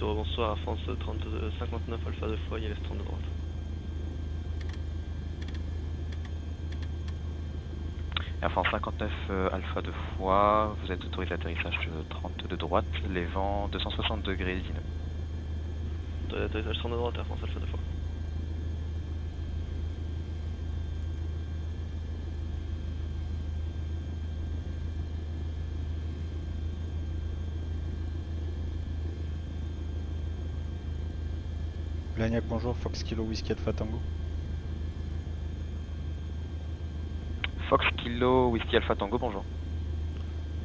Tour, bonsoir, Air France 59 Alpha 2 fois, il y a l'est de droite. Air France 59 Alpha 2 fois, vous êtes autorisé à atterrissage 30 de droite, les vents 260 degrés Zino. Atterrissage 30 de droite, Air France Alpha 2 fois. Blagnac, bonjour, Fox Kilo Whisky Alpha Tango. Fox Kilo Whisky Alpha Tango, bonjour.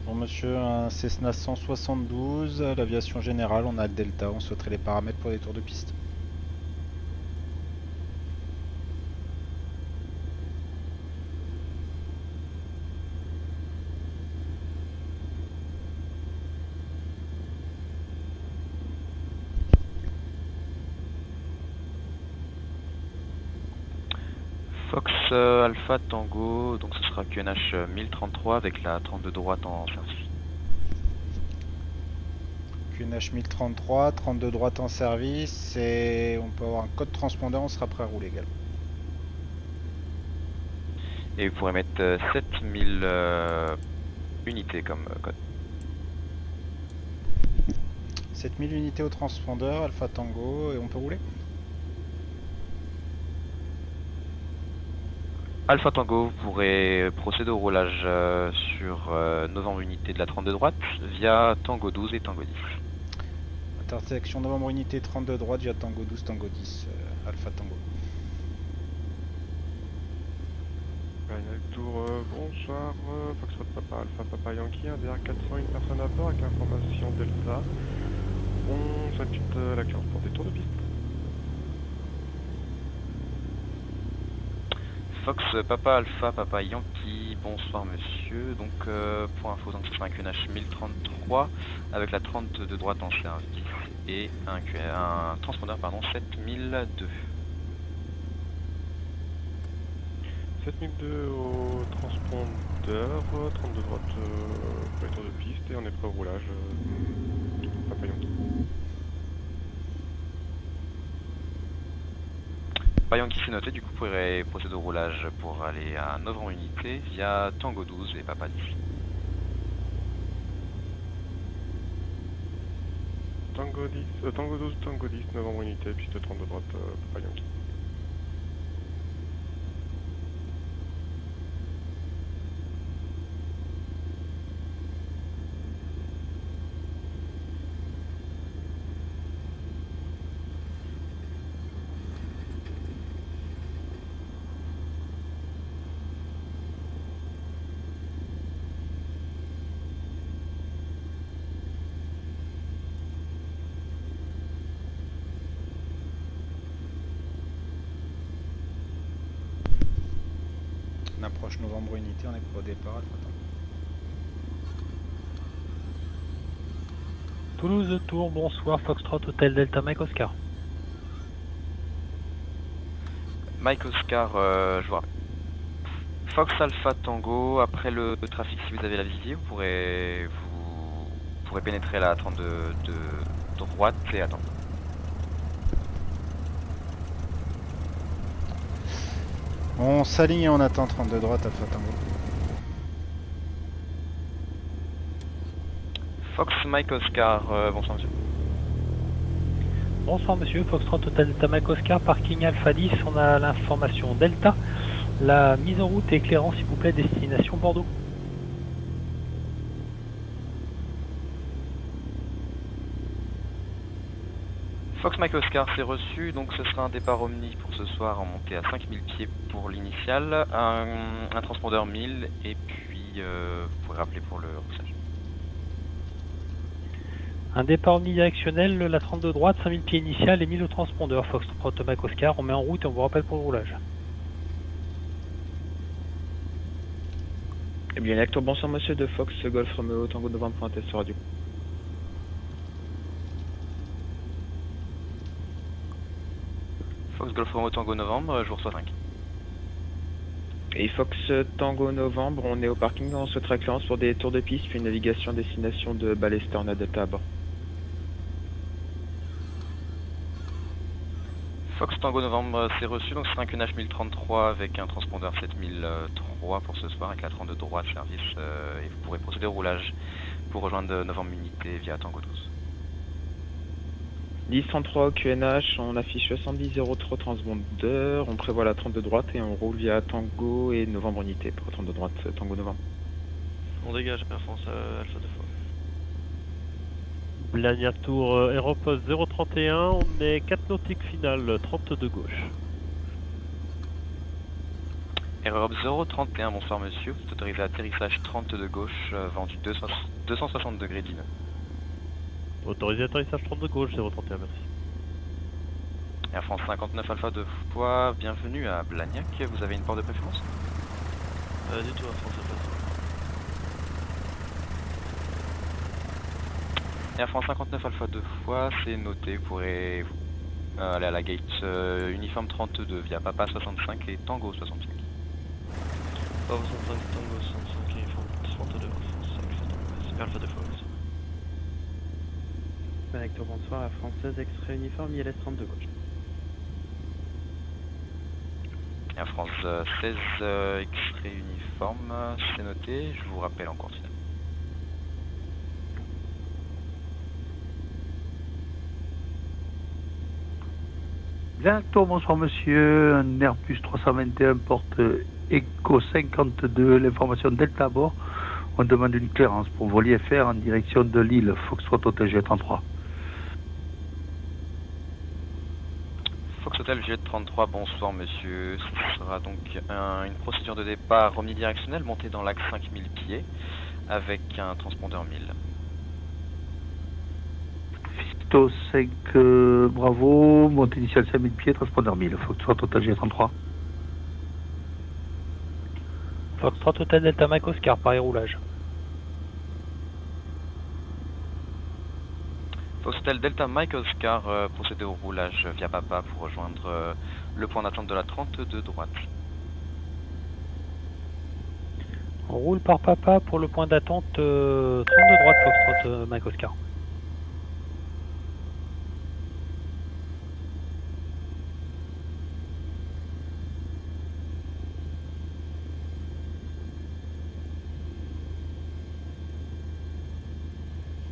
Bonjour monsieur, un Cessna 172, l'aviation générale, on a le Delta, on souhaiterait les paramètres pour les tours de piste. Fox Alpha Tango, donc ce sera QNH 1033 avec la 32 droite en service. QNH 1033, 32 droite en service, et on peut avoir un code transpondeur, on sera prêt à rouler également. Et vous pourrez mettre 7000 unités comme code. 7000 unités au transpondeur, Alpha Tango, et on peut rouler? Alpha Tango, vous pourrez procéder au roulage sur novembre unité de la 32 droite via Tango 12 et Tango 10. Intersection novembre unité 32 droite via Tango 12, Tango 10, Alpha Tango. Tour, bonsoir, Foxtrot Papa Alpha Papa Yankee, derrière 400, une personne à bord avec information Delta. On souhaite l'accueil pour des tours de piste. Fox Papa Alpha Papa Yankee, bonsoir monsieur. Donc pour info, donc ce sera un QNH 1033 avec la 30 de droite en service et un transpondeur pardon 7002. 7002 au transpondeur, 32 droite pour les tours de piste et on est prêt au roulage. Papa Yankee. Papa Yankee c'est noté, du coup vous pourrez procéder au roulage pour aller à novembre unité via Tango 12 et Papa 10. Tango 12, Tango 10, novembre unité, piste 32 droite, Papa Yankee. On approche novembre unité, on est prêt au départ, Alpha Tango. Toulouse Tour, bonsoir, Foxtrot Hotel Delta Mike Oscar. Mike Oscar, je vois. Fox Alpha Tango, après le trafic, si vous avez la visier, vous pourrez pénétrer la 32 de droite et attendre. On s'aligne et on attend 32 droite, Alpha Tango. Fox Mike Oscar, bonsoir monsieur. Bonsoir monsieur, Foxtrot Hotel Delta Mike Oscar, parking Alpha 10, on a l'information Delta. La mise en route et éclairant s'il vous plaît, destination Bordeaux. Fox Mike Oscar, c'est reçu, donc ce sera un départ Omni pour ce soir en montée à 5000 pieds pour l'initial, un transpondeur 1000 et puis vous pourrez rappeler pour le roussage. Un départ omnidirectionnel, la 32 droite, 5000 pieds initial et 1000 au transpondeur. Foxtrot Mike Oscar, on met en route et on vous rappelle pour le roulage. Eh bien, acteur, bonsoir monsieur de Fox Golf Romeo Tango Novembre pour un test radio. Fox Golf Romeo Tango Novembre, je vous reçois 5. Et Fox Tango Novembre, on est au parking, on souhaiterait clearance pour des tours de piste, puis une navigation à destination de Ballester, on a Delta à bord. Fox Tango Novembre, c'est reçu, donc ce sera un QNH 1033 avec un transpondeur 7003 pour ce soir avec la 32 droite service et vous pourrez procéder au roulage pour rejoindre Novembre Unité via Tango 12. 10-33 QNH, on affiche 70-03 transpondeur, on prévoit la 32 droite et on roule via Tango et Novembre Unité pour 32 droite, Tango Novembre. On dégage Air France Alpha 2 fois. Blagnac Tour Europe 031, on est 4 nautiques finales, 32 gauche. Air Europe 031, bonsoir monsieur, vous êtes autorisé à atterrissage 32 gauche, vendu 260 degrés d'IN. Autorisé atterrissage 32 gauche 031, merci. Air France 59 Alpha 2 fois, bienvenue à Blagnac, vous avez une porte de préférence? Du tout Air France Alpha 2. Air France 59 Alpha 2 fois, c'est noté, vous pourrez aller à la gate uniforme 32 via Papa 65 et Tango 65. Papa 65, Tango 65 et 32 Air France Alpha 2 fois. Directeur, bonsoir, Air Française, extrait uniforme, ILS 32 gauche. Air France 16 extrait uniforme, c'est noté, je vous rappelle en cours finale. Directeur, bonsoir monsieur, un Airbus 321 porte Echo 52, l'information Delta à bord. On demande une clearance pour vol IFR en direction de l'île Foxtrot Hotel G33. Fox Hotel G33, bonsoir monsieur, ce sera donc une procédure de départ omnidirectionnelle montée dans l'axe 5000 pieds avec un transpondeur 1000. Fisto 5, bravo, montée initiale 5000 pieds, transpondeur 1000, Foxtrot Hotel G33. Foxtrot Hotel Delta Mike Oscar, pareil roulage. Fox Hotel Delta Mike Oscar, procéder au roulage via Papa pour rejoindre le point d'attente de la 32 droite. On roule par Papa pour le point d'attente 32 droite Foxtrot Mike Oscar.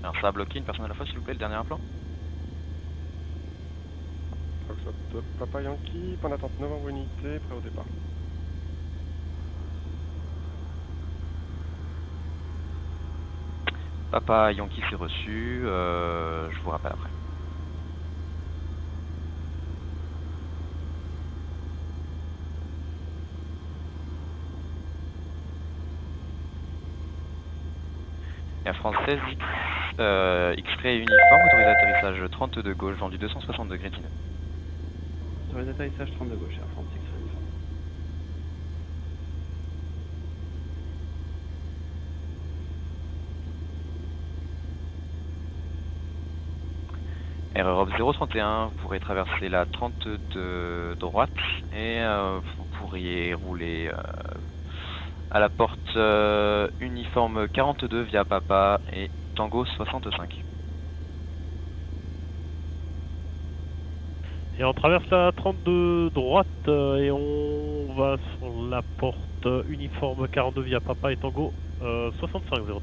Alors ça a bloqué, une personne à la fois s'il vous plaît, le dernier implant. Foxtrot Papa Yankee, point d'attente Novembre Unité, prêt au départ. Papa Yankee c'est reçu, je vous rappelle après. Air France 16 X-ray uniforme, autorisé atterrissage 32 gauche, vendu 260 degrés d'IN. Autorisé atterrissage 32 gauche, Air France extrait uniforme. Air Europe 031, vous pourrez traverser la 32 droite et vous pourriez rouler à la porte uniforme 42 via Papa et Tango 65. Et on traverse la 32 droite et on va sur la porte uniforme 42 via Papa et Tango 65 030.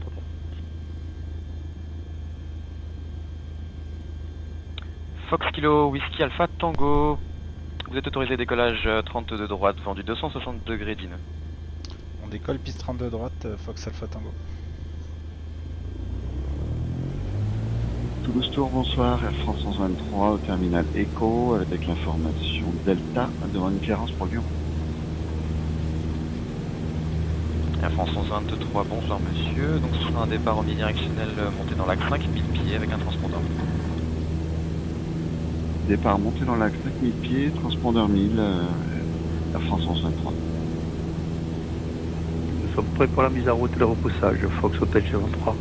Fox Kilo Whisky Alpha Tango, vous êtes autorisé décollage 32 droite, vendu 260 degrés d'IN. On décolle piste 32 droite, Fox Alpha Tango. Toulouse Tour, bonsoir, Air France 123 au terminal Echo avec l'information Delta devant une clearance pour Lyon. Air France 123, bonsoir monsieur, donc ce sera un départ omnidirectionnel monté dans l'axe 5000 pieds avec un transpondeur. Départ monté dans l'axe 5000 pieds, transpondeur 1000, Air France 123. Nous sommes prêts pour la mise en route et le repoussage, Fox Hotel G23.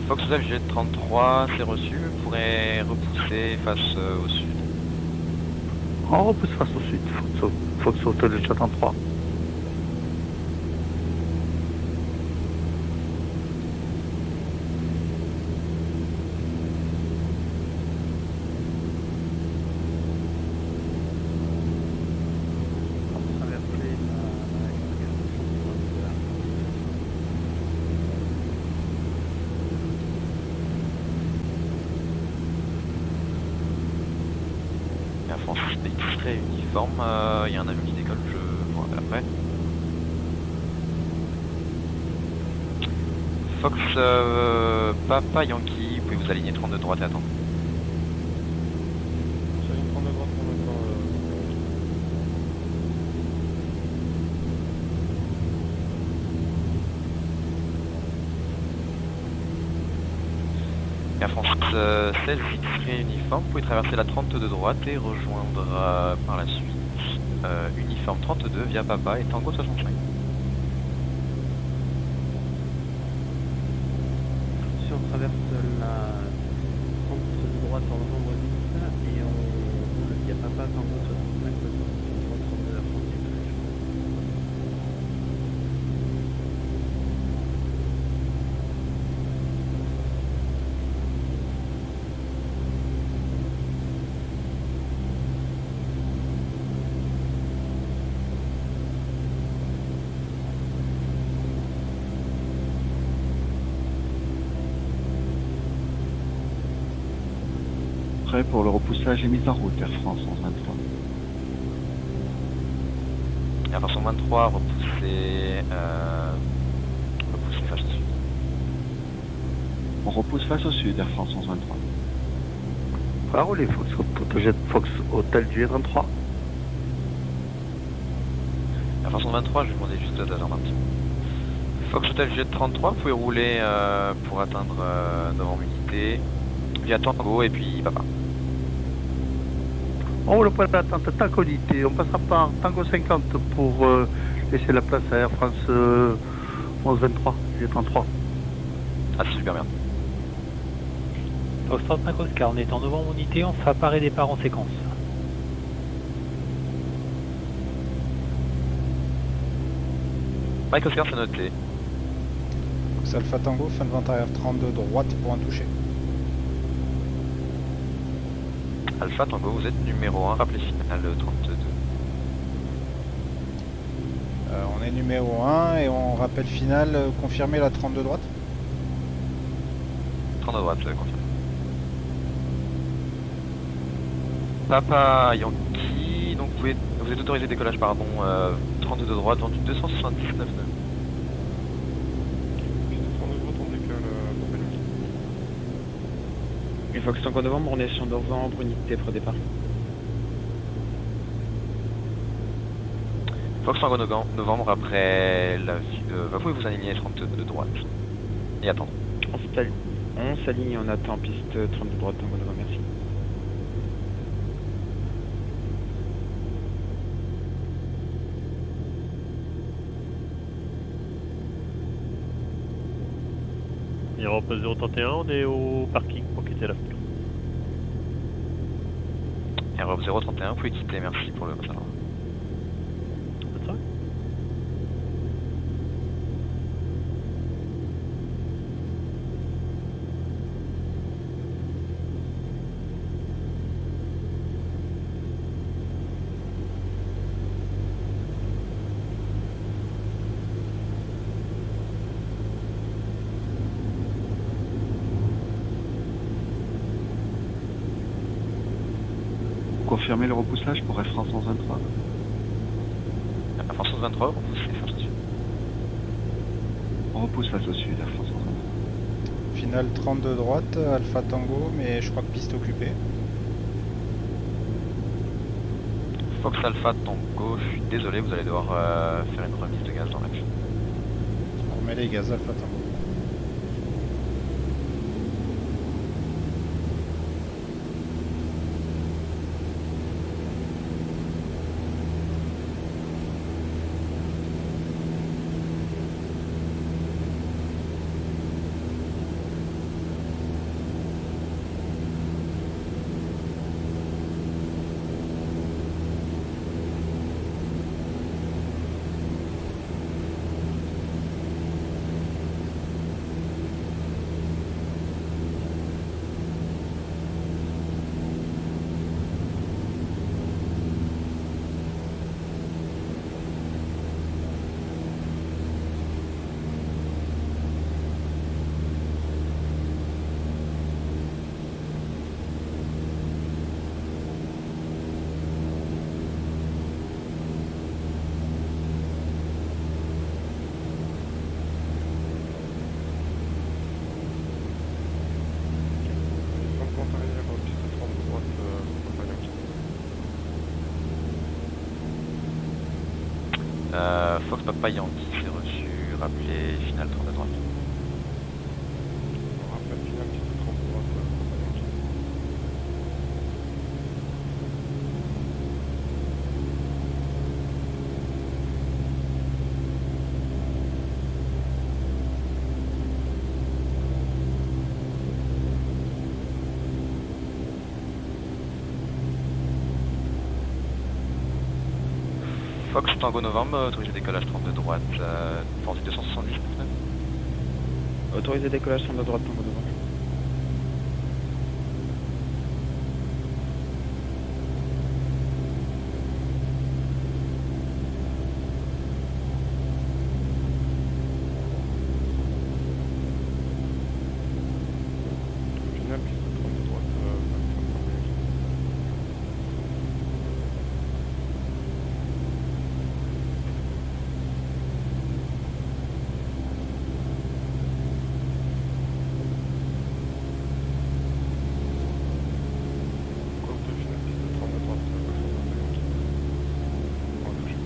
Fox Hotel G33, c'est reçu, vous pourrez repousser face au sud. On repousse face au sud, Fox Hotel G33. Air France X-Ray uniforme, il y a un avion qui décolle, je vous rappelle après. Fox Papa Yankee, vous pouvez vous aligner 32 droite et attendre. Sur une 32 droite pour l'instant. Air France 16 X-Ray uniforme, vous pouvez traverser la 32 droite et rejoindre par la suite uniforme 32 via Papa et Tango 65. Si on traverse la 30 de droite en novembre 10 et on roule via Papa Tango 65 32 à France X-Ray. Prêt pour le repoussage et mise en route, Air France 123. Air France 123, repoussez face au sud. On repousse face au sud, Air France 123. Parole les Fox, Jet Fox Hôtel du 33. Air France 123, je vais demander juste d'attendre un petit peu. Fox Hotel Jet 33, vous pouvez rouler pour atteindre novembre unité via Tango et puis Papa. On roule point d'attente, Tango unité. On passera par Tango 50 pour laisser la place à Air France 1123, Jet 33. Ah, c'est super bien. Fox 35 Oscar, on est en novembre unité, on fait apparaître départ en séquence. Mike Oscar, c'est noté. Fox Alpha Tango, fin de vent arrière 32 droite pour un toucher. Alpha Tango, vous êtes numéro 1, rappelez final 32. On est numéro 1 et on rappelle final, confirmer la 32 droite. 32 droite, confirmé. Papa Yankee, donc vous êtes autorisé décollage, pardon, 32 droite, vendu 279 nœuds. Et Fox Tango novembre, on est sur novembre, unité pour départ. Fox Tango novembre, après la vous pouvez vous aligner 32 droite. Et attendre. On s'aligne et on attend piste 32 droite Tango novembre, merci. Europe 031, on est au parking pour quitter l'avion. Europe 031, vous pouvez quitter, merci pour le message. C'est ça? Confirmer le repoussage pour Air France 123. Air France 123, repoussez face au sud. On repousse face au sud, Air France 123. Final 32 droite, Alpha Tango, mais je crois que piste occupée. Fox Alpha Tango, je suis désolé, vous allez devoir faire une remise de gaz dans l'axe. On remet les gaz Alpha Tango. Fox Papa Yankee, c'est reçu, rappelé final 30 à droite. On rappelle final piste 30 de droite, Papa Yankee. Fox Tango Novembre, autorisé décollage 30 de droite, pour 279. Autorisé décollage 30 de droite, Tango Novembre. Final piste 30 de droite, Papa Yankee. Courte final piste 30 de droite, Papa Yankee. On va toucher.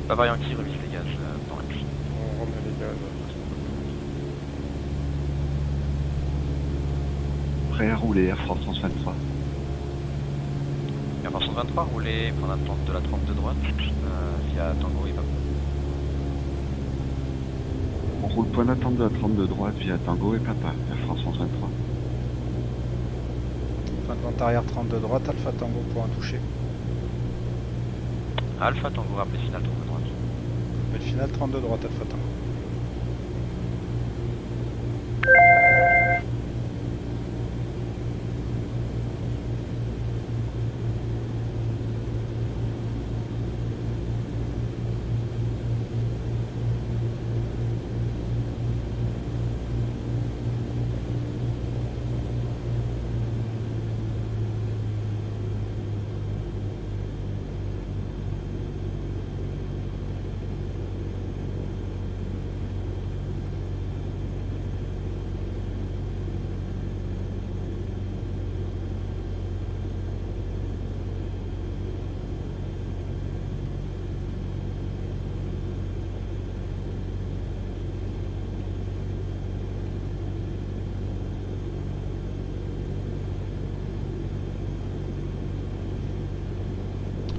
Papa Yankee, remise les gaz dans l'axe. On remet les gaz. Prêt à rouler, Air France 123. Air France 123, roulé, point d'attente de la 30 de droite, via Tango et Papa. On roule point d'attente de la 30 de droite via Tango et Papa, Air France 123. Fin de vente arrière 30 de droite, Alpha Tango pour un toucher. Alpha Tango, rappelé final 30 de droite. Belle finale 30 de droite, Alpha Tango.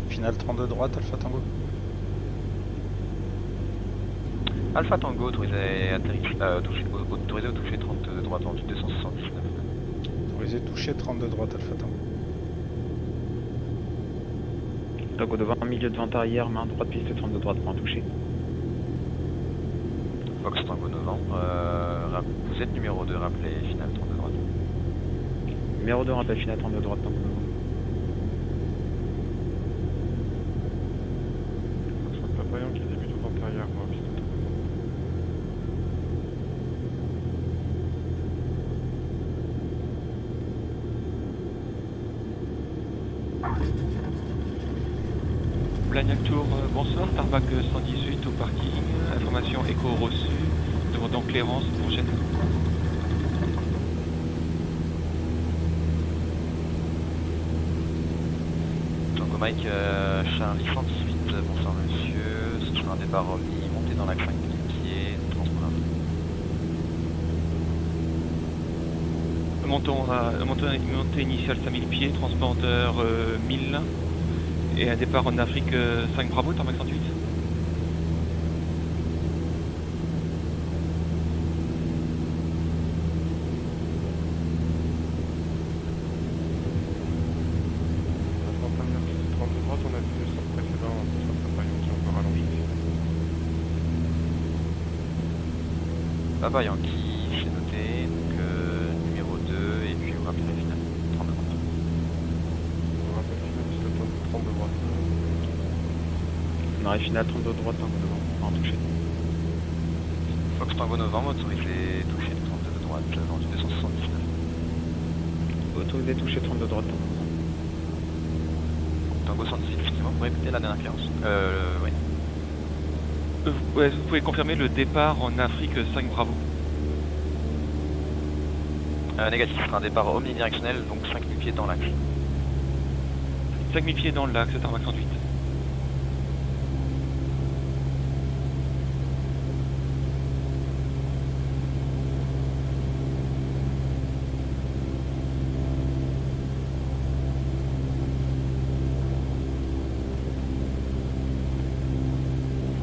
Finale 30 de droite, Alpha Tango. Alpha Tango, autorisé, autorisé au toucher 30 de droite en 279. Autorisé toucher 30 de droite, Alpha Tango. Tango devant, milieu de vente arrière, main droite, piste 30 de droite, point touché. Fox Tango Novembre, vous êtes numéro 2, rappelé final 30 de droite. Numéro 2, rappel final 30 de droite, Tango Novembre. Papa Yankee début de vente arrière, piste 30 de droite. Blagnac Tour, bonsoir, tarmac 118 au parking, information écho reçue, demandant clairance prochaine. Tango Mike, Charlie 118, bonsoir monsieur, ce sera un départ Omni, montez dans l'axe 5000 pieds, transport. Montée initiale 5000 pieds, transpondeur 1000 et un départ en Afrique 5 Bravo, tarmac 108. Vente arrière piste 30 de droite, on a vu le stop précédent, ce sera Papa Yankee encore rallongé. Papa Yankee, c'est noté, donc numéro 2, et puis vous rappelez final 30 de droite. On rappelle final piste 30 de droite. On arrive final 30 de droite, Tango Novembre, point touché. Fox Tango Novembre, autorisé toucher 30 de droite, vendu 279. Autorisé touché 30 de droite, Tango Novembre. Tango 118, effectivement, vous répétez la dernière cléance. Oui. Vous pouvez confirmer le départ en Afrique 5 Bravo. Négatif, ce sera un départ omnidirectionnel, donc 5000 pieds dans l'axe. 5000 pieds dans l'axe, tarmac 108.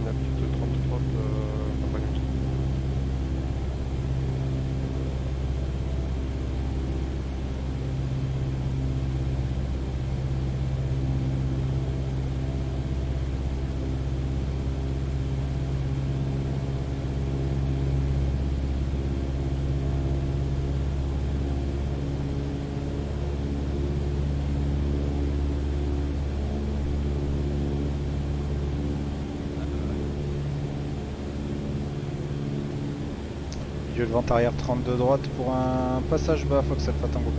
La piste 33 de Papa Yankee. Milieu de vente arrière 32 droite pour un passage bas, Fox Alpha Tango.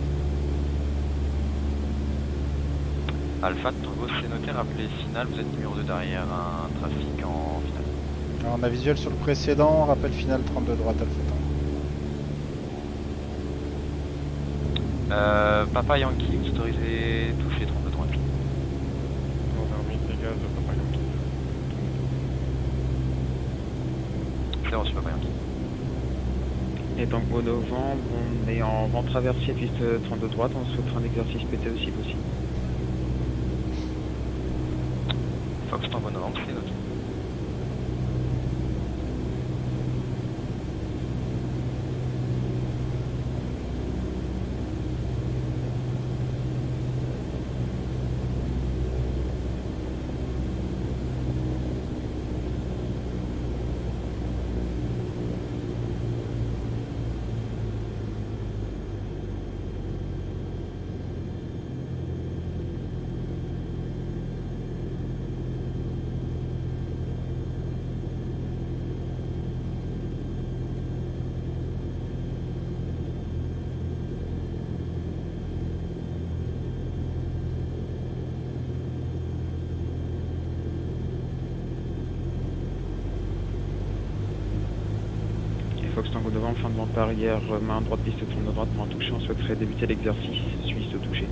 Alpha Tango, c'est noté, rappelez final, vous êtes numéro 2 derrière un trafic en finale. Alors on a visuel sur le précédent, rappel final 32 droite Alpha Tango. Papa Yankee, vous autorisez toucher 32 droite. Gendarmerie Pégase de Papa Yankee. C'est reçu Papa Yankee. Et Tango novembre, on est en vent traversier piste 32 droite, on souhaiterait un exercice PT aussi possible. Fox Tango novembre, c'est noté. Fox Tango novembre, fin de vente arrière, main droite piste 32 droite pour un toucher, on souhaiterait débuter l'exercice suisse au toucher.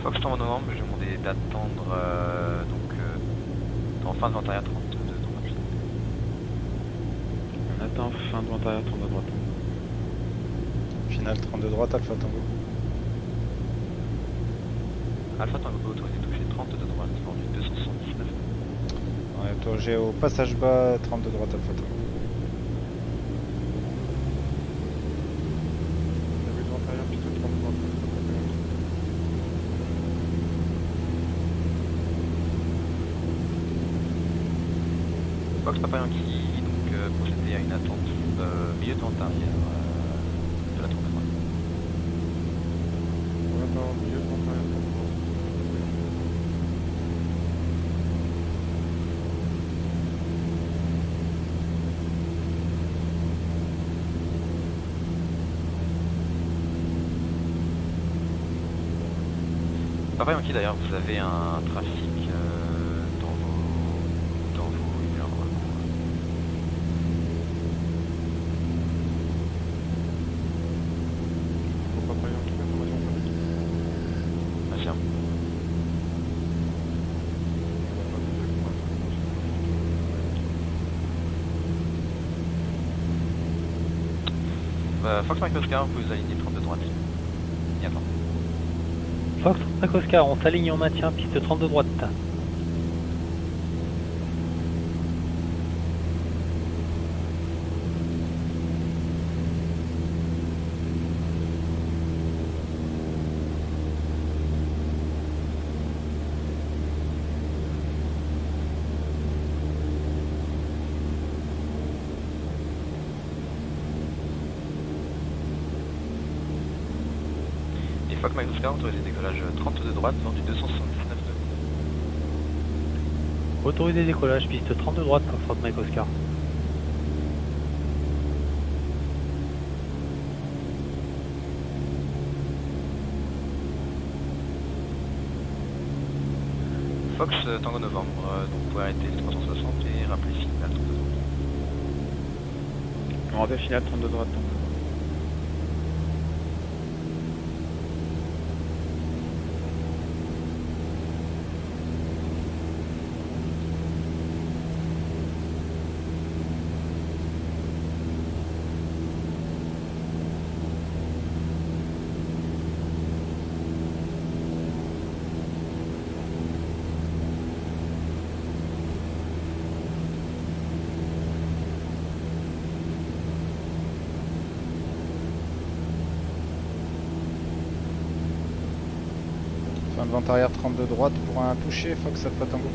Fox Tango novembre, je vais demander d'attendre en fin de vente arrière 32 droite. On attend fin de vente arrière 32 droite. Final 32 droite Alpha Tango. Alpha Tango autorisé toucher 32 droite, vendu 279. On est autorisé au passage bas 32 droite Alpha Tango. Début de vente arrière piste 30 droite de Papa Yankee. Fox Papa Yankee, donc procéder à une attente milieu de vente arrière de la 32 droite. On attend milieu de vente arrière 30 droite. Papa Yankee d'ailleurs, vous avez un trafic dans vos humeurs. Pour Papa Yankee, information publique. Affirme. Fox Mike Oscar, vous pouvez aligner 32 droite. Et attends. Fox 35 Oscar, on s'aligne, on maintient piste 32 droite. Et Fox Mike Oscar, autorisé décollage 32 droite, vendu 279 nœuds. Autorisé décollage, piste 32 droite, Fox Mike Oscar. Fox Tango Novembre, donc vous pouvez arrêter le 360 et rappeler final 32 droite. On rappelle final 32 droite. Fin de vente arrière 32 droite pour un toucher, Fox Alpha Tango.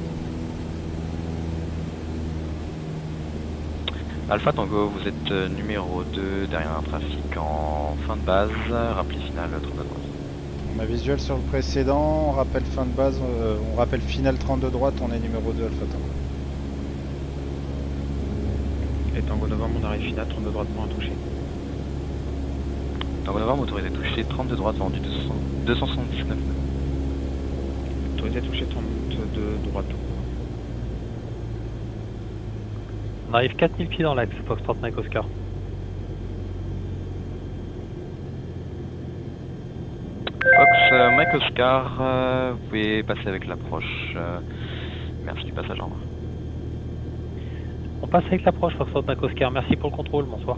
Alpha Tango, vous êtes numéro 2 derrière un trafic en fin de base, rappelez final 32 droite. On a visuel sur le précédent, on rappelle fin de base, on rappelle finale 32 droite, on est numéro 2 Alpha Tango. Et Tango Novembre, on arrive final 32 droite pour un toucher. Tango Novembre, autorisé toucher 32 droite vendu 279. Autorisé toucher 32 droite. On arrive 4000 pieds dans l'axe, Fox 35 Oscar. Fox Mike Oscar, vous pouvez passer avec l'approche. Merci du passage, au revoir. On passe avec l'approche, Fox 35 Oscar. Merci pour le contrôle, bonsoir.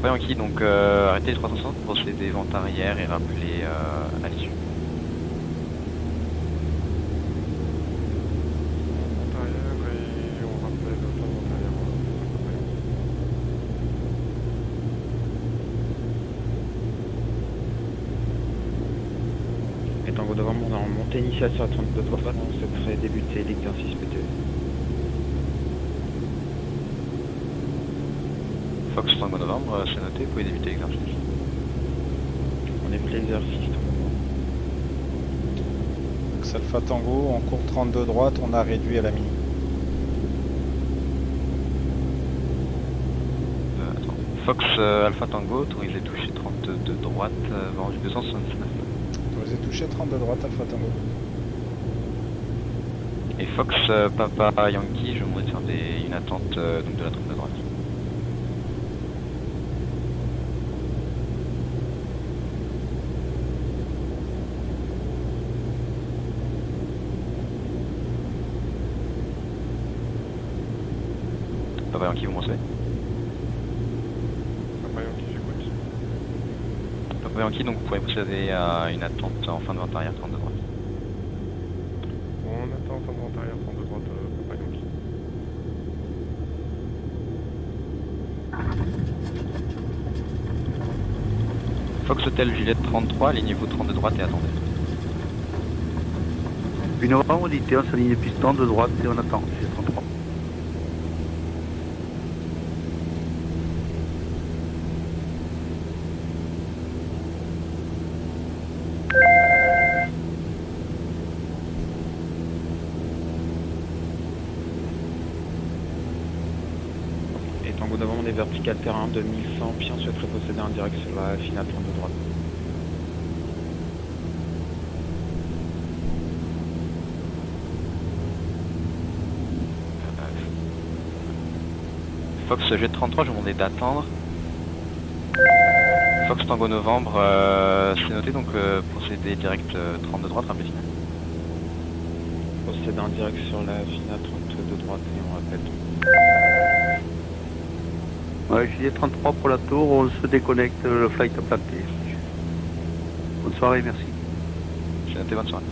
Yankee, donc arrêtez les 360, procédez vente arrière et rappelez à l'issue. Vente arrière et on rappelle le temps de vente arrière. Et Tango Novembre, on est en montée initiale sur la 32 droite, on souhaiterait débuter l'exercice PTE. Fox Tango Novembre, c'est noté, vous pouvez débuter l'exercice. On débute l'exercice. Fox Alpha Tango, en cours 32 droite, on a réduit à la mini. Attends. Fox Alpha Tango, autorisé toucher 32 droite, vendu 279. Autorisé toucher 32 droite, Alpha Tango. Et Fox Papa Yankee, je vous demande de faire une attente donc de la 32 droite. Papa Yankee, vous m'en savez? Papa Yankee, j'écoute. Papa Yankee, donc vous pouvez procéder à une attente en fin de vente arrière 32 droite. On attend fin de vente arrière 32 droite, Papa Yankee. Fox Hotel Juliette 33, alignez-vous 32 droite et attendez. Une novembre, on dit on s'aligne piston de droite et on attend. C'est 33. Et Tango Novembre, on est vertical terrain de 1100 pieds, on souhaiterait procéder en direct sur la finale 32 droite. Fox Jet 33, je vous demandais d'attendre. Fox Tango Novembre, c'est noté, donc procédez direct 32 droite, rappelez final. Procéder en direct sur la finale 32 droite et on rappelle. Ouais, Juliette 33 pour la tour, on se déconnecte, le flight a planté. Bonne soirée, merci. C'est noté, bonne soirée.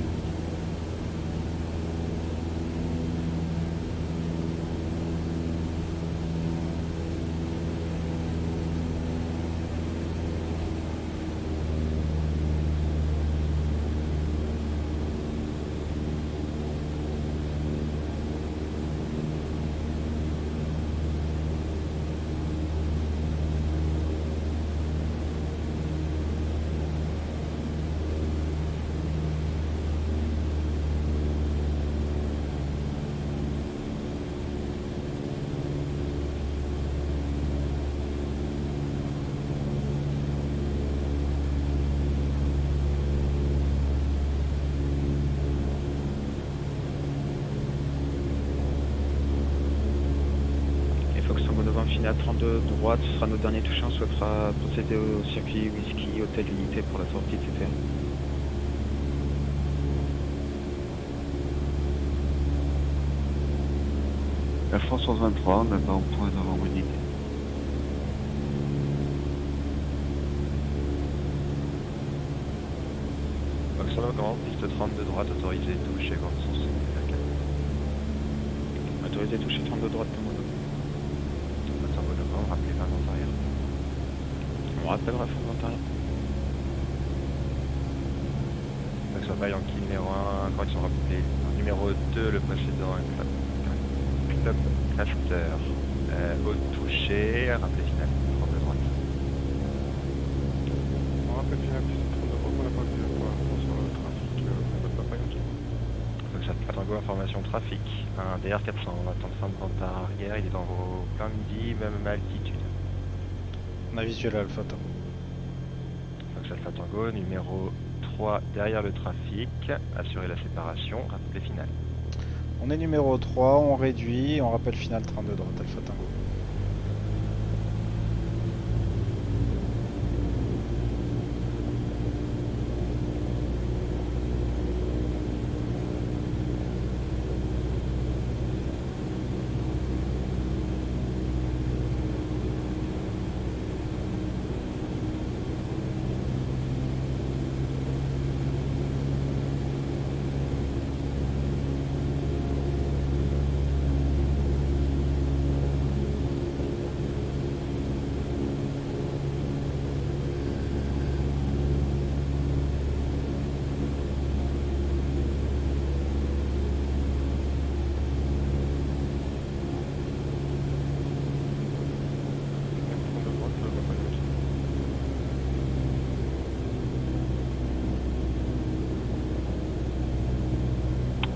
est à 32 droite, ce sera notre dernier touché, on souhaitera procéder au circuit whisky, hôtel unité pour la sortie, etc. Air France 1123, on attend point novembre unité. Foxtrot Novembre, piste 32 droite, autorisé touche et grande sens. Autorisé toucher 32 droite, Tango Novembre, rappelez 20 vent arrière. On rappellera fond vent arrière. Foxtrot Papa Yankee numéro 1, correction rappelée. Numéro 2, le précédent, Club Cluster. Au toucher, rappelé final, 32 droite. On rappelle final, piste 32 droite, on n'a pas vu pour l'instant sur le trafic, Papa Yankee. Foxtrot Tango, information trafic. Un DR400, on va attendre fin de vente arrière, il est dans vos plein midi, même altitude. On a visuel Alpha Tango. Fox Alpha Tango, numéro 3 derrière le trafic, assurer la séparation, rappelé final. On est numéro 3, on réduit, on rappelle final 32 droite Alpha Tango.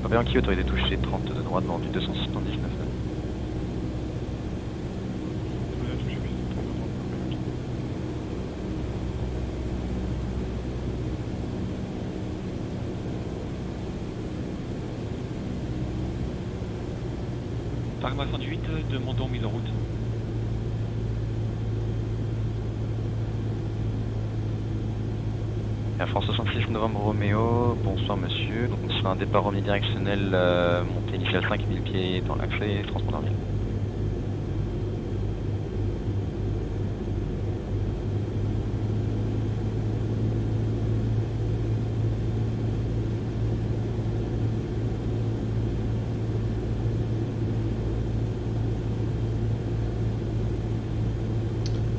Papa Yankee, autorisé toucher 30 de droite, vendu 279. Tarma 108, demandons mise en route. Air France 66 novembre Roméo, bonsoir monsieur. Donc ce sera un départ omnidirectionnel, montée initiale 5000 pieds dans l'accès, transpondeur 1000.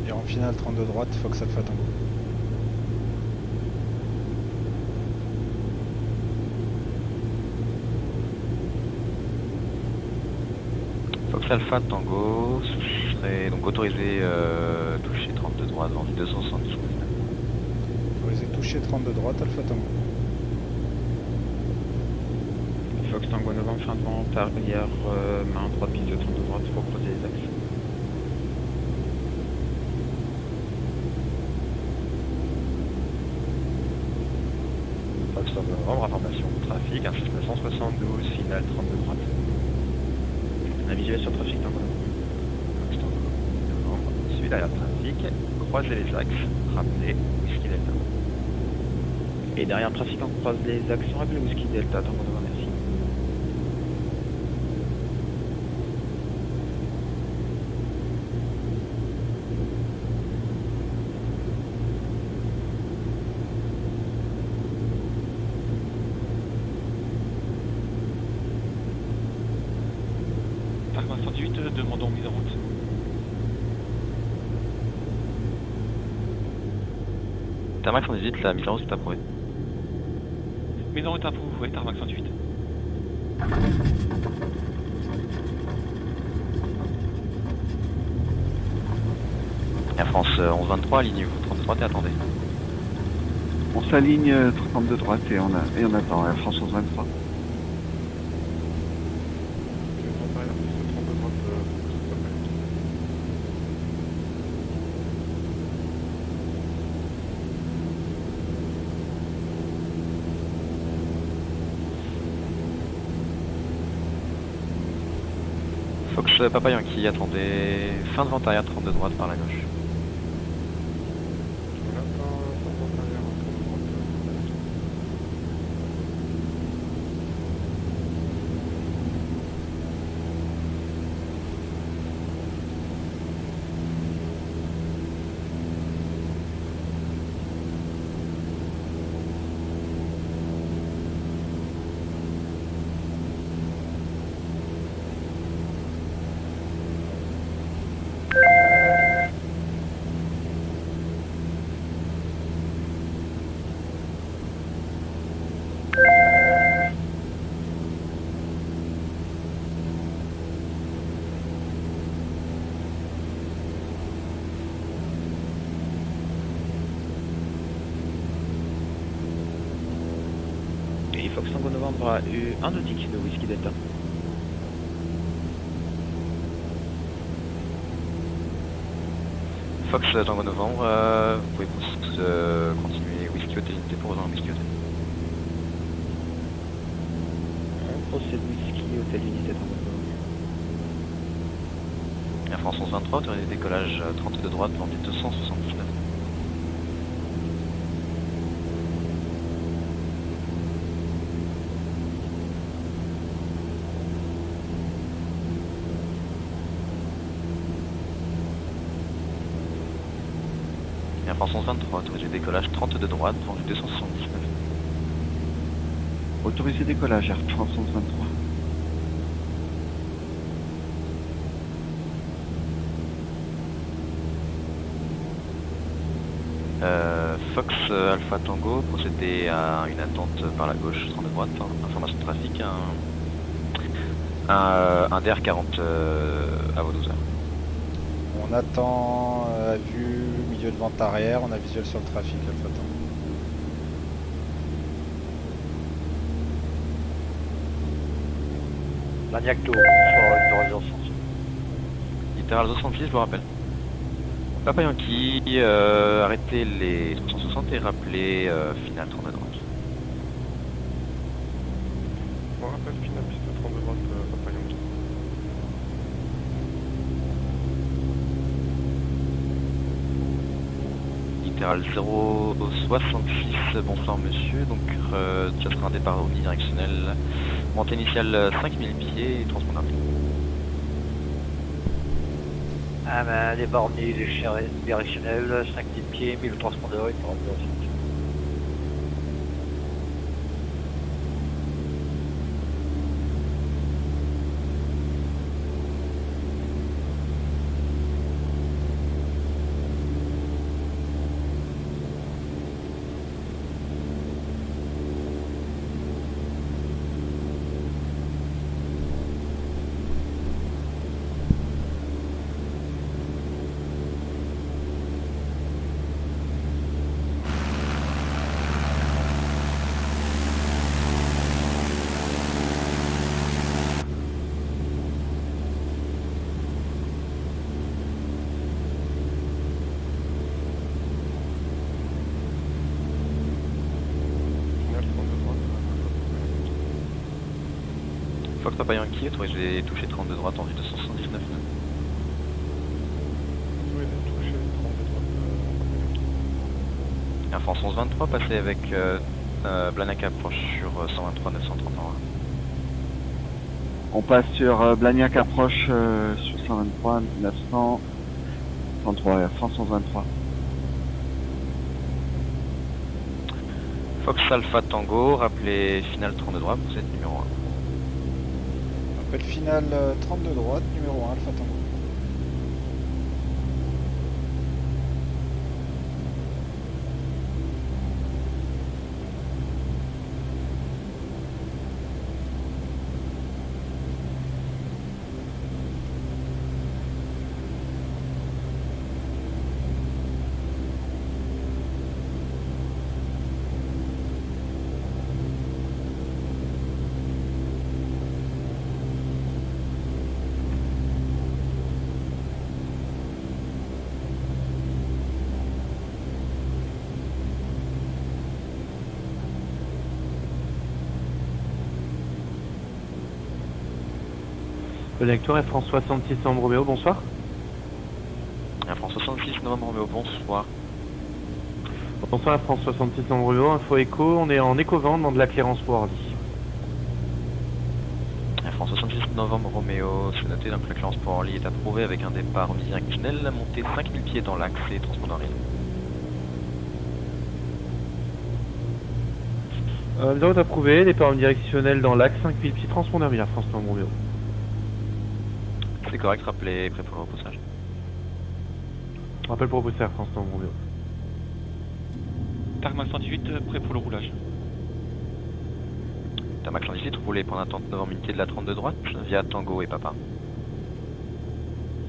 Et en finale 32 droite, Fox Alpha Tango. Fox Alpha Tango, ce serait donc autorisé toucher 32 droite, vendu 270. Autorisé toucher 32 droite Alpha Tango. Fox Tango Novembre, fin de vente arrière, main droite, piste 32 droite pour croiser les axes. Fox Novembre, information trafic, un 972, finale 32 droite. On a visuel sur trafic Tango. Fox Tango Novembre, suivi derrière le trafic, croisez les axes, rappelez Whisky Delta. Et derrière le trafic, on croise les axes, on rappelle Whisky Delta, Tango Novembre, merci. Tarma 108, demandons mise en route. Tarmac 118, la mise en route est approuvée. Mise en route approuvée, Tarmac 108. Air France 1123, alignez-vous 32 droite et attendez. On s'aligne 32 droite et on attend Air France 1123. Fox Papa Yankee, attendez fin de vente arrière, 32 droite par la gauche. On attend fin de vente arrière, 32 droite. Et Fox Tango Novembre a eu un nautique de Whisky Delta. Fox Tango Novembre, vous pouvez continuer Whisky Hotel Unité pour rejoindre Whisky Hotel. On procède Whisky Hotel Unité Tango Novembre. Air France 1123, autorisé décollage 32 droite, vendu 279. Air France 1123, autorisé décollage 32 droite, vendu 279. Autorisé décollage, Air France 1123. Fox Alpha Tango, procédez à une attente par la gauche, 32 droite, information de trafic, un DR40 à vos 12 heures. On attend à vue, milieu de vente arrière, on a visuel sur le trafic, Alpha Tango. Blagnac Tour, sur littoral 066. Littoral 066, je vous rappelle. Papa Yankee, arrêtez les 360 et rappelez finale 32 droite. On rappelle final piste 32 droite, Papa Yankee. Littéral 066, bonsoir monsieur, donc ça sera un départ omnidirectionnel, montée initiale 5000 pieds et transport rapide. Ah ben, départ omnidirectionnel, 5000 pieds, 1000 transpondeurs et 40 0. Final 32 droite, Fox Papa Yankee, autorisé toucher 32 droite en vue 279. autorisé toucher 32 droite, Papa Yankee. Air France 1123, passez avec Blagnac approche sur 123 931. On passe sur Blagnac approche sur 123 933, Air France 1123. Fox Alpha Tango, rappelez finale 32 droite, vous êtes numéro 1. Appel final 32 droite, numéro 1, Alpha Tango. Blagnac Tour, Air France 66 Novembre Roméo, bonsoir. Air France 66 Novembre Roméo, bonsoir. Bonsoir Air France 66 Novembre Roméo, info écho, on est en éco-vent, demande de la clearance pour Orly. Air France 66 Novembre Roméo, c'est noté, donc la clearance pour Orly est approuvée avec un départ omnidirectionnel, la montée 5000 pieds dans l'axe et transpondeur Orly. Nous avons approuvé, départ omnidirectionnel dans l'axe, 5000 pieds, transpondeur Air France Novembre Roméo. C'est correct, rappelez, prêt pour le repoussage. Rappel pour repousser Air France Novembre Roméo. Tarmac 118, prêt pour le roulage. Tarmac 118, roulez point d'attente Novembre unité de la 32 droite, via Tango et Papa.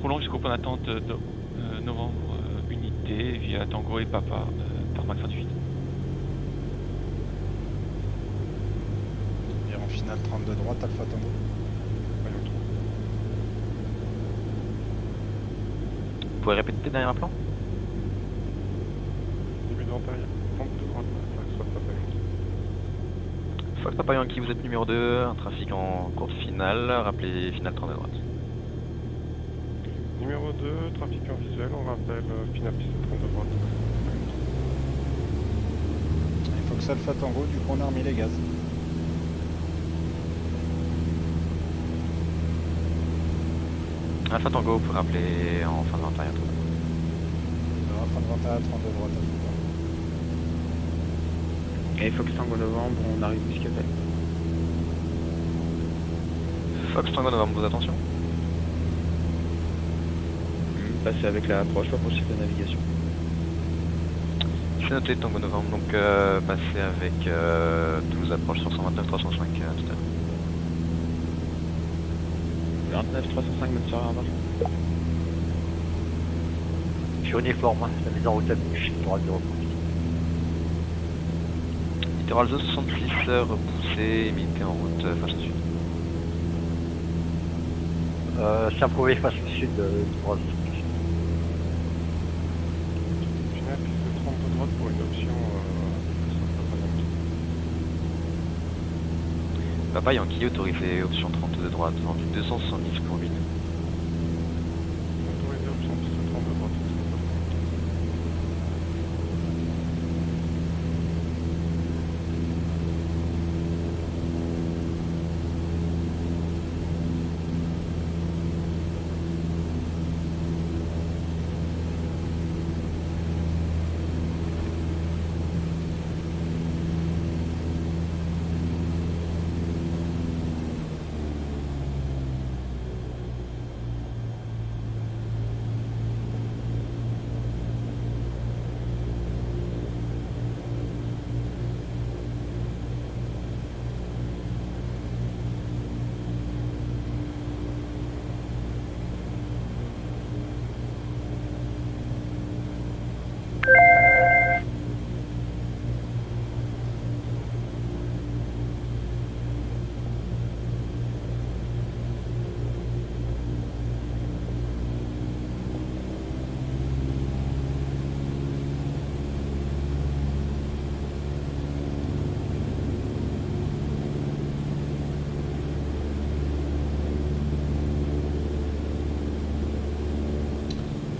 Roulons jusqu'au point d'attente de Novembre unité via Tango et Papa, Tarmac 118. Virant final 32 droite, Alpha Tango. Vous pouvez répéter derrière un plan? Début de ventille, 32 droite, soit Papa Yankee. Fox Papa Yankee, vous êtes numéro 2, un trafic en courte finale, rappelez finale 32 droite. Numéro 2, trafic en visuel, on rappelle finale piste 32 droite. Il faut que ça Alpha Tango, du coup on a remis les gaz. Alpha Tango, vous pouvez rappeler en fin de ventille à 32. Fin de ventille à 32 droite, Alpha Tango. Et Fox Tango Novembre, on arrive jusqu'à Belle. Fox Tango Novembre, vos attentions. Passer avec l'approche, pas pour de navigation. C'est noté Tango Novembre, donc passez avec Toulouse approche sur 129 305 tout à l'heure. 29 305, bonne soirée, au revoir. Sur uniforme, la mise en route à gauche, littoral 0. Littoral 266, repoussé, milité en route face au sud. C'est approuvé face au sud, littoral 266. Finale piste 32 droite pour une option soit Papa Yankee. Papa Yankee autorisé, option 32 droite, vendu 270 pour 1000. Autorisé option piste 32 droite, soit Papa Yankee.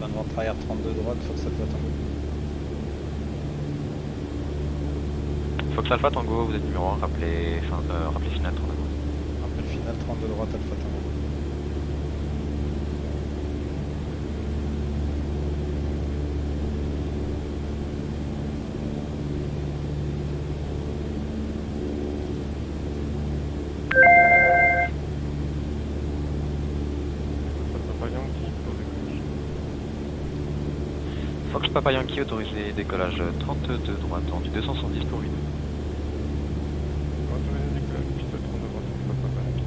Fin de ventille arrière 32 droite, faut que ça Alpha Tango. Fox Alpha Tango, vous êtes numéro 1, rappelez finale 32 droite. Rappel final 32 droite, Alpha Tango. Soit Papa Yankee pour décollage. Fox Papa Yankee autorisé, décollage 32 droite, vendu 270 pour 8. Autorisé décollage piste 32 droite, soit Papa Yankee.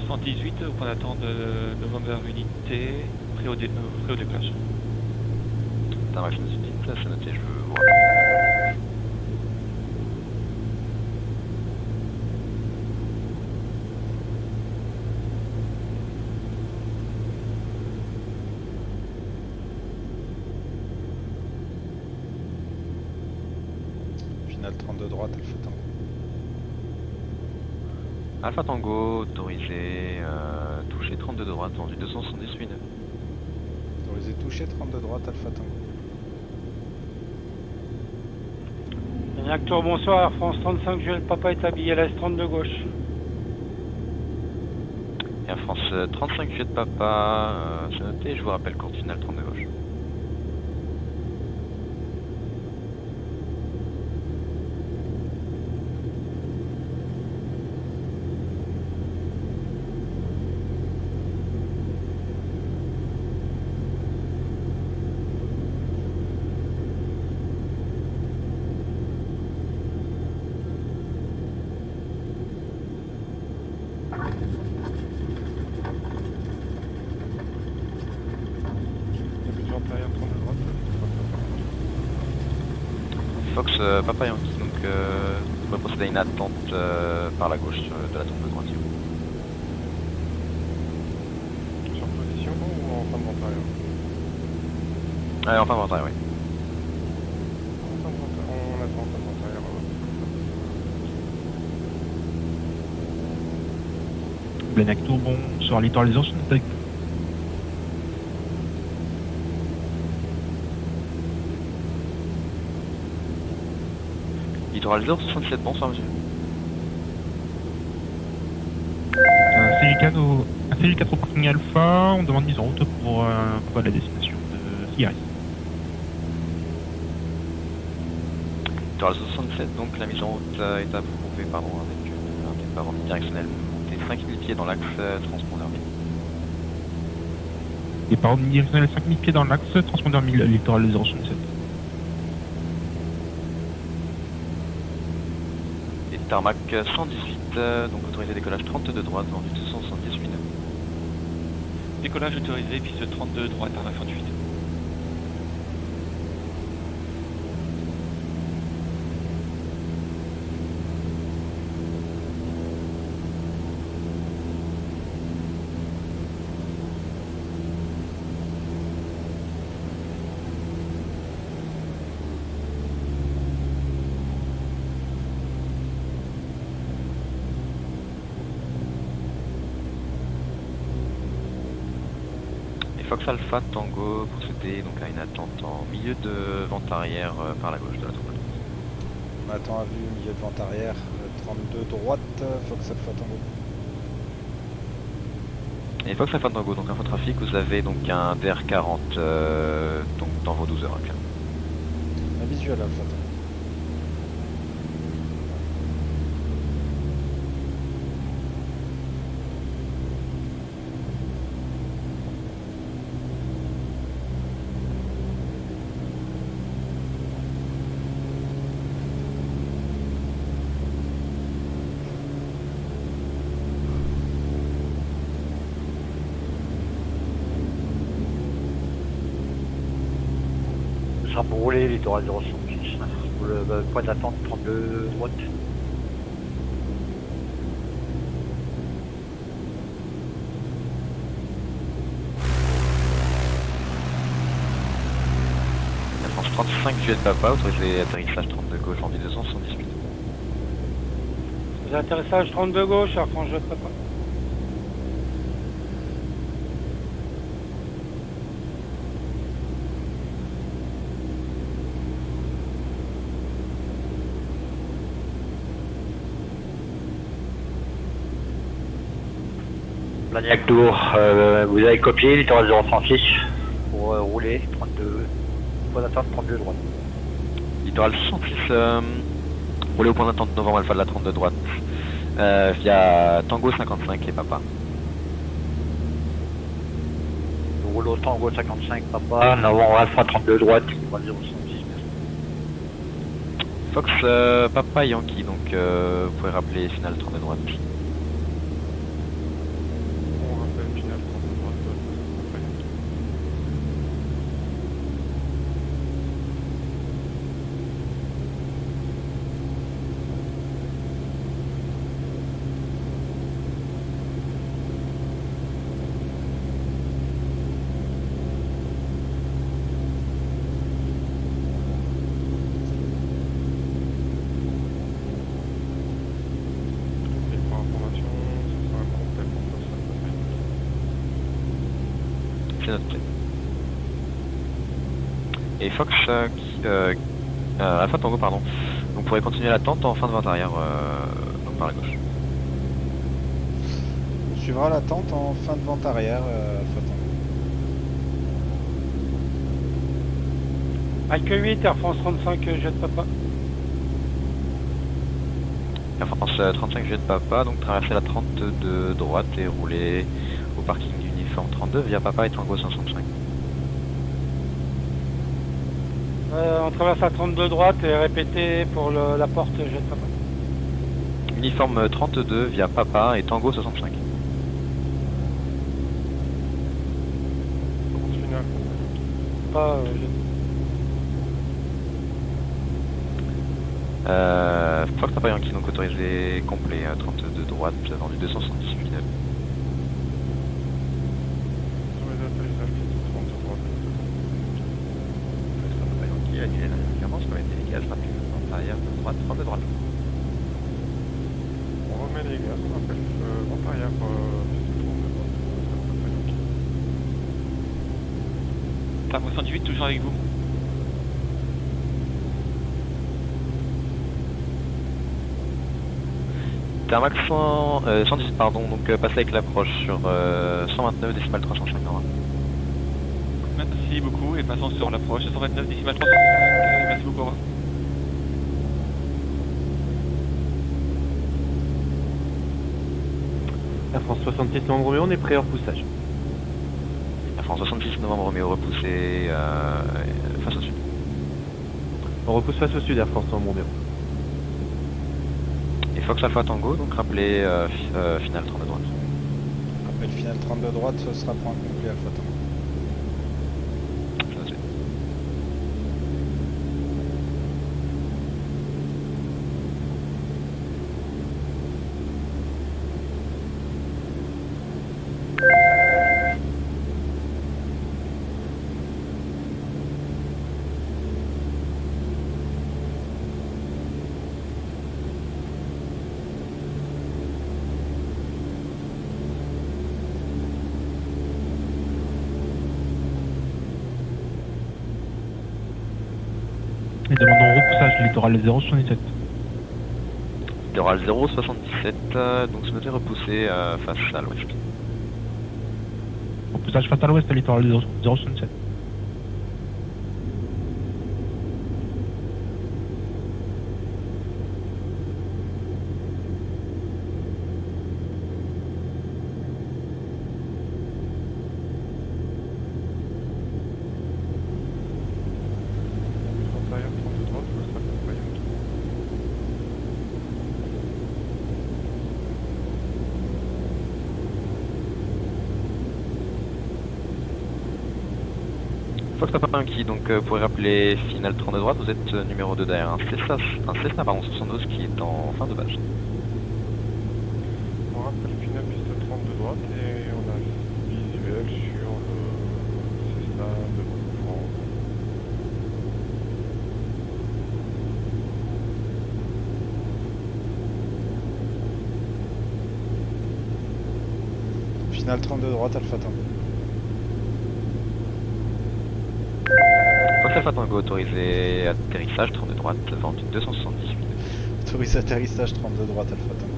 118 au point d'attente de November Unité, prêt au déplacement. Tarmac 118, c'est noté, je vous rappelle. Final 32 droite, Alpha Tango. Alpha Tango, autorisé, touché 32 de droite, vendu 278 nœuds. Autorisé touché 32 droite, Alpha Tango. Acteur, bonsoir, Air France 35, Jules Papa établi à l'Est 32 gauche. Air France 35 Juliette Papa, c'est noté, je vous rappelle courte finale 32 gauche. Fox Papa Yankee, donc on va procéder à une attente par la gauche de la tombe de droite. Sur position ou en fin de ventarière? En fin de ventarière, oui. On attend en fin de ventarière. Blagnac Tour, bonsoir, littoralisation avec. Littoral 067, bonsoir monsieur. CJ4 au parking Alpha, on demande mise en route pour la destination de Sigaris. Littoral 67, donc la mise en route est approuvée avec un départ en directionnel monté 5000 pieds dans l'axe transpondeur 1000. Départ en directionnel 5000 pieds dans l'axe transpondeur 1000, littoral 067. Tarmac 118, donc autorisé décollage 32 droite, vendu 278 nœuds. Décollage autorisé, piste 32 droite, Tarmac 118. Fox Alpha Tango procédé donc à une attente en milieu de vente arrière par la gauche de la tour. On attend à vue, milieu de vente arrière, 32 droite, Fox Alpha Tango. Et Fox Alpha Tango, donc infotrafic, vous avez donc un DR40 donc dans vos 12 heures. Un visuel Alpha Tango. Pour rouler, littoral 066, pour le point d'attente 32 droite. Air France 35 Juliette Papa, autorisé atterrissage 32 gauche, vendu 278. Atterrissage 32 gauche, Air France Juliette Papa. Blagnac Tour, vous avez copié, littoral 036 pour rouler, 32, point d'attente 32 droite. Littoral 106, roulé au point d'attente novembre alpha de la 32 droite, via Tango 55 et Papa. Roule au Tango 55 Papa, novembre alpha 32 droite, littoral 066. Fox Papa Yankee, donc vous pouvez rappeler finale 32 droite. Et Fox Alpha Tango, pardon. Donc, vous pourrez continuer l'attente en fin de vente arrière, donc par la gauche. On suivra l'attente en fin de vente arrière, Alpha Tango. Alque 8, Air France 35, jet de papa. Air France 35 jet de papa, donc traverser la 30 de droite et rouler au parking d'uniforme 32 via papa et Tango 505. On traverse la 32 droite et répéter pour la porte jet de papa. Uniforme 32 via papa et Tango 65. Course finale. Pas Fox Papa Yankee, donc autorisé complet, 32 droite, vendu 278 000. Autorisé atterrissage, 32 droite. Fox Papa Yankee, annulé la référence, comme été les gaz rapides, vente arrière, droite, 32 droite. On remet les gaz, on appelle vente arrière, piste 32 droite. Papa Yankee. Tango 118, toujours avec vous. Thermax 110, pardon, donc passez avec l'approche sur 129 décimales 350. Merci beaucoup et passons sur l'approche 129 décimales 305. Merci beaucoup, au revoir. Air France 66 novembre Roméo, on est prêt au repoussage. Air France 66 novembre Roméo repoussé face au sud. On repousse face au sud, Air France novembre Roméo. Et Fox Alpha Tango, donc rappelez finale 32 droite. Rappel final 32 droite, ce sera point complet Alpha Tango. Je note. Et demandons repoussage littoral 077. Littoral 077, donc se noter repoussé face à l'ouest. Repoussage face à l'ouest, littoral 077. Vente arrière 32 droite, Fox Papa Yankee. Fox Papa Yankee, donc vous pourrez rappeler finale 32 droite, vous êtes numéro 2 derrière un Cessna pardon, 72 qui est en fin de base. On rappelle finale piste 32 droite et on a visuel sur le Cessna de France. Final 32 droite Alpha Tango. Fox Alpha Tango autorisé atterrissage 32 droite, vendu 278 000. Autorisé atterrissage 32 droite Alpha Tango.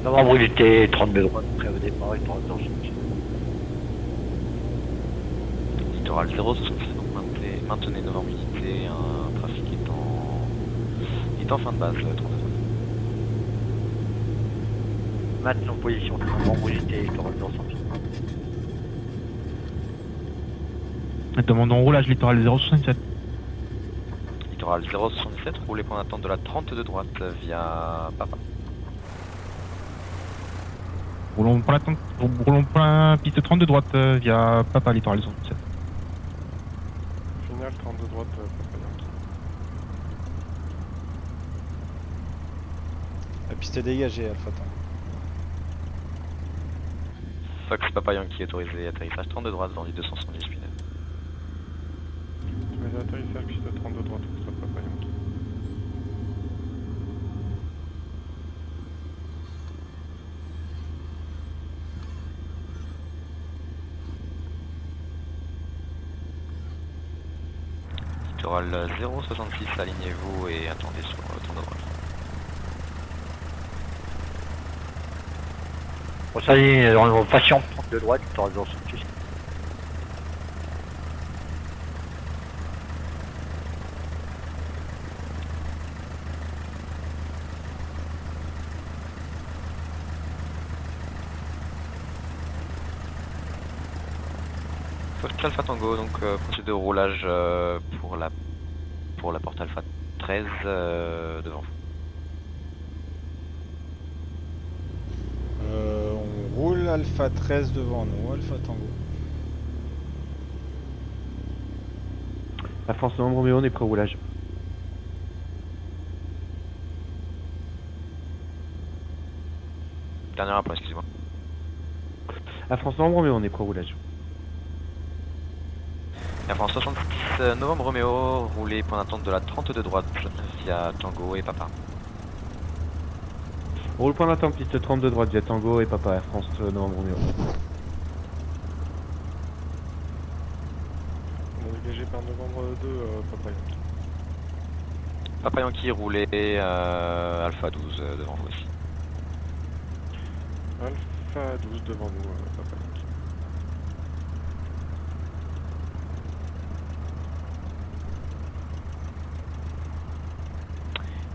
Novembre unité 32 droite, prêt au départ et 32 ensuite. Littoral 066, donc maintenez novembre unité, un trafic est en fin de base 32 droite. Maintenant position de novembre unité, littoral 068. Et demandons roulage littoral 067. littoral 077, roulez point d'attente de la 30 de droite via Papa. Roulons plein piste 30 de droite via Papa littoral 077. Final 32 droite, Papa Yankee. La piste est dégagée, Alpha Tango. Fox Papa Yankee autorisé, atterrissage 32 droite dans du 270 puis 9. Tu m'as dit atterrissage piste 32 droite, Fox Papa Yankee. Littoral 066, alignez-vous et attendez sur le tour de droite. Bon, ça y est, on patient 30 de droite, littoral 066. Fox Alpha Tango, donc procédure de roulage pour la porte Alpha 13 devant vous. On roule Alpha 13 devant nous, Alpha Tango. La France Novembre Roméo, on est prêt au roulage. Dernière après, excusez-moi. La France Novembre Roméo, on est prêt au roulage. Air France 66 novembre Roméo, roulez point d'attente de la 30 de droite via Tango et Papa. Roule point d'attente, piste 32 droite via Tango et Papa, Air France Novembre Roméo. On est dégagé par novembre 2, Papa Yankee. Papa Yankee, roulez Alpha 12 devant vous aussi. Alpha 12 devant nous, Papa Yankee.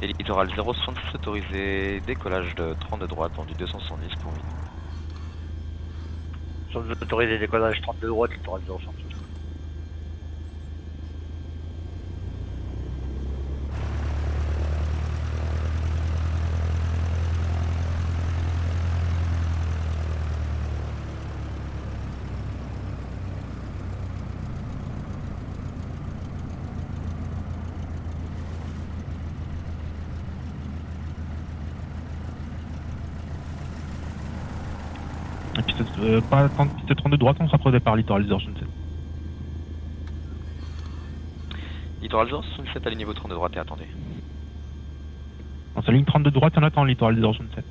Et littoral 066 autorisé, décollage de 30 de droite dans du 270 pour 8. Sommes autorisés décollage 30 de droite, littoral 066. Pas attendre piste 30 de droite, on sera prêt au départ littoral 067. Littoral 067, alignez-vous 30 de droite et attendez. On s'aligne 30 de droite et on attend littoral 067.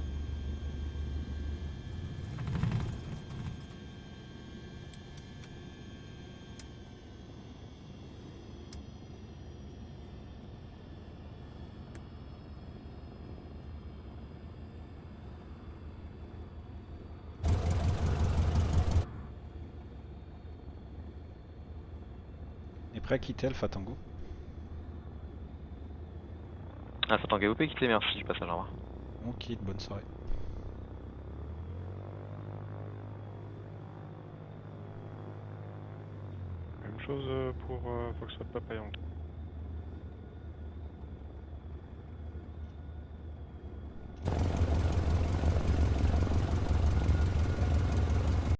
On est prêt à quitter Alpha Tango. Alpha Tango, vous pouvez quitter, merci du passage, au revoir. On quitte, bonne soirée. Même chose pour Foxtrot Papa Yankee.